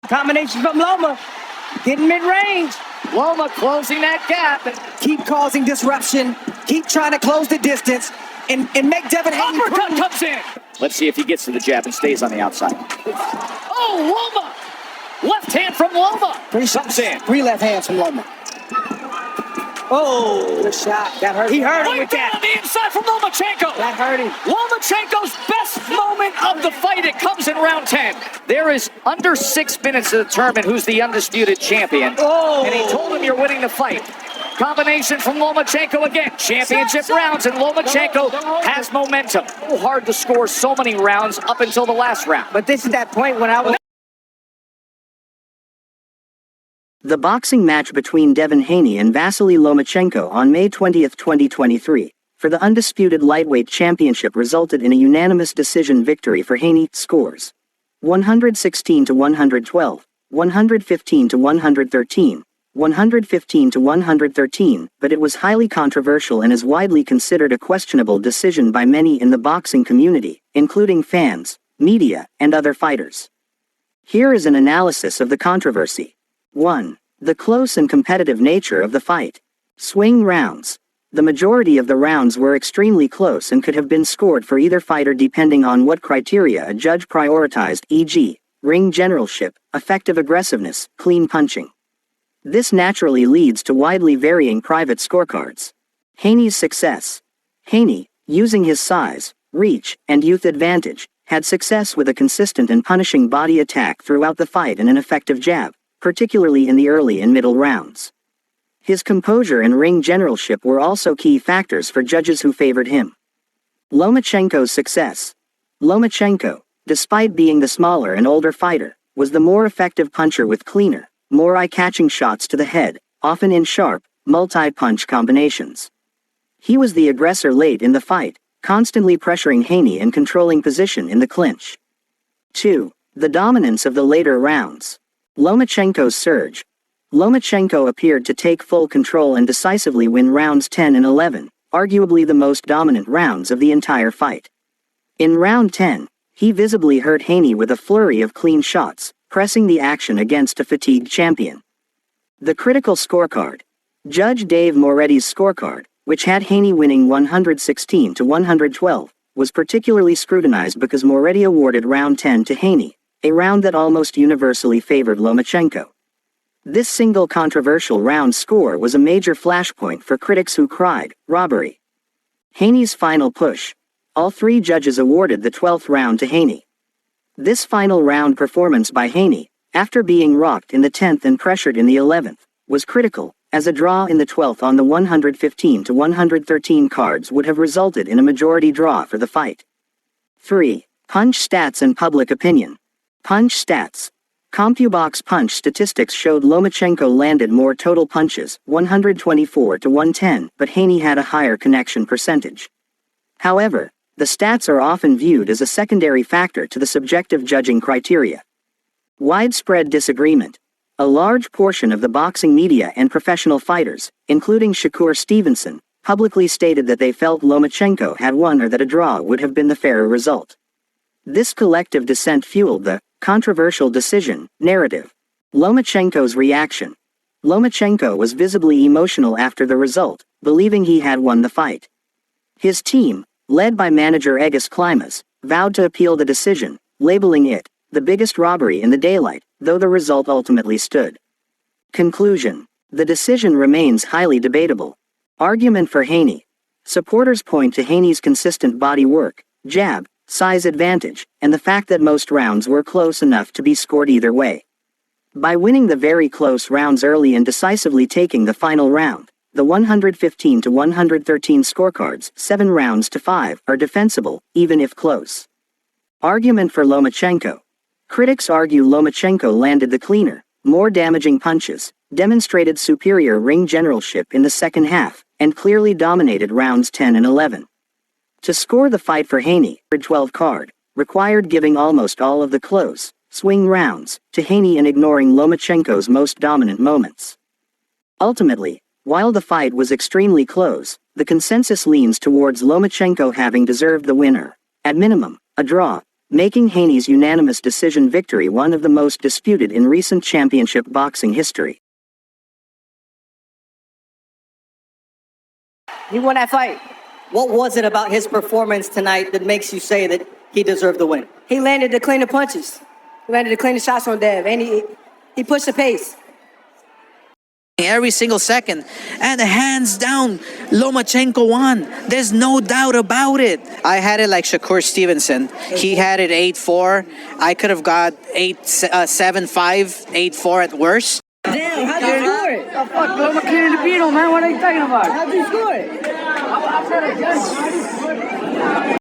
Combination from Loma. Getting mid-range. Loma closing that gap. Keep causing disruption. Keep trying to close the distance. And make Devin Haney. Uppercut comes in. Let's see if he gets to the jab and stays on the outside. Oh, Loma. Left hand from Loma. Comes in. 3 left hands from Loma. Oh, good shot. That hurt. He hurt him with that. On the inside from Lomachenko. That hurt him. Lomachenko's best moment of the fight. It comes in round 10. There is under 6 minutes to determine who's the undisputed champion. Oh. And he told him you're winning the fight. Combination from Lomachenko again. Championship rounds, and Lomachenko has momentum. So hard to score so many rounds up until the last round. But this is that point when I was... The boxing match between Devin Haney and Vasily Lomachenko on May 20, 2023, for the undisputed lightweight championship resulted in a unanimous decision victory for Haney. Scores: 116-112, 115-113, 115-113, but it was highly controversial and is widely considered a questionable decision by many in the boxing community, including fans, media, and other fighters. Here is an analysis of the controversy. 1. The close and competitive nature of the fight. Swing rounds. The majority of the rounds were extremely close and could have been scored for either fighter depending on what criteria a judge prioritized, e.g., ring generalship, effective aggressiveness, clean punching. This naturally leads to widely varying private scorecards. Haney's success. Haney, using his size, reach, and youth advantage, had success with a consistent and punishing body attack throughout the fight and an effective jab, particularly in the early and middle rounds. His composure and ring generalship were also key factors for judges who favored him. Lomachenko's success. Lomachenko, despite being the smaller and older fighter, was the more effective puncher with cleaner, more eye-catching shots to the head, often in sharp, multi-punch combinations. He was the aggressor late in the fight, constantly pressuring Haney and controlling position in the clinch. 2. The dominance of the later rounds. Lomachenko's surge. Lomachenko appeared to take full control and decisively win rounds 10 and 11, arguably the most dominant rounds of the entire fight. In round 10, he visibly hurt Haney with a flurry of clean shots, pressing the action against a fatigued champion. The critical scorecard. Judge Dave Moretti's scorecard, which had Haney winning 116-112, was particularly scrutinized because Moretti awarded round 10 to Haney, a round that almost universally favored Lomachenko. This single controversial round score was a major flashpoint for critics who cried, "Robbery." Haney's final push. All 3 judges awarded the 12th round to Haney. This final round performance by Haney, after being rocked in the 10th and pressured in the 11th, was critical, as a draw in the 12th on the 115-113 cards would have resulted in a majority draw for the fight. 3. Punch stats and public opinion. Punch stats. CompuBox punch statistics showed Lomachenko landed more total punches, 124-110, but Haney had a higher connection percentage. However, the stats are often viewed as a secondary factor to the subjective judging criteria. Widespread disagreement. A large portion of the boxing media and professional fighters, including Shakur Stevenson, publicly stated that they felt Lomachenko had won or that a draw would have been the fairer result. This collective dissent fueled the controversial decision narrative. Lomachenko's reaction. Lomachenko was visibly emotional after the result, believing he had won the fight. His team, led by manager Egis Klimas, vowed to appeal the decision, labeling it the biggest robbery in the daylight, though the result ultimately stood. Conclusion. The decision remains highly debatable. Argument for Haney. Supporters point to Haney's consistent body work, jab, size advantage, and the fact that most rounds were close enough to be scored either way. By winning the very close rounds early and decisively taking the final round, the 115-113 scorecards, 7 rounds to 5, are defensible, even if close. Argument for Lomachenko. Critics argue Lomachenko landed the cleaner, more damaging punches, demonstrated superior ring generalship in the second half, and clearly dominated rounds 10 and 11. To score the fight for Haney, the 12 card required giving almost all of the close, swing rounds to Haney and ignoring Lomachenko's most dominant moments. Ultimately, while the fight was extremely close, the consensus leans towards Lomachenko having deserved the winner. At minimum, a draw, making Haney's unanimous decision victory one of the most disputed in recent championship boxing history. He won that fight. What was it about his performance tonight that makes you say that he deserved the win? He landed the cleaner punches. He landed the cleaner shots on Dev, and he pushed the pace. Every single second, and hands down, Lomachenko won. There's no doubt about it. I had it like Shakur Stevenson. He had it 8-4. I could have got 7-5, 8-4 at worst. Damn, how'd you score it? Fuck, Loma cleared the beat on, man. What are you talking about? How'd you score it? I said it, yes.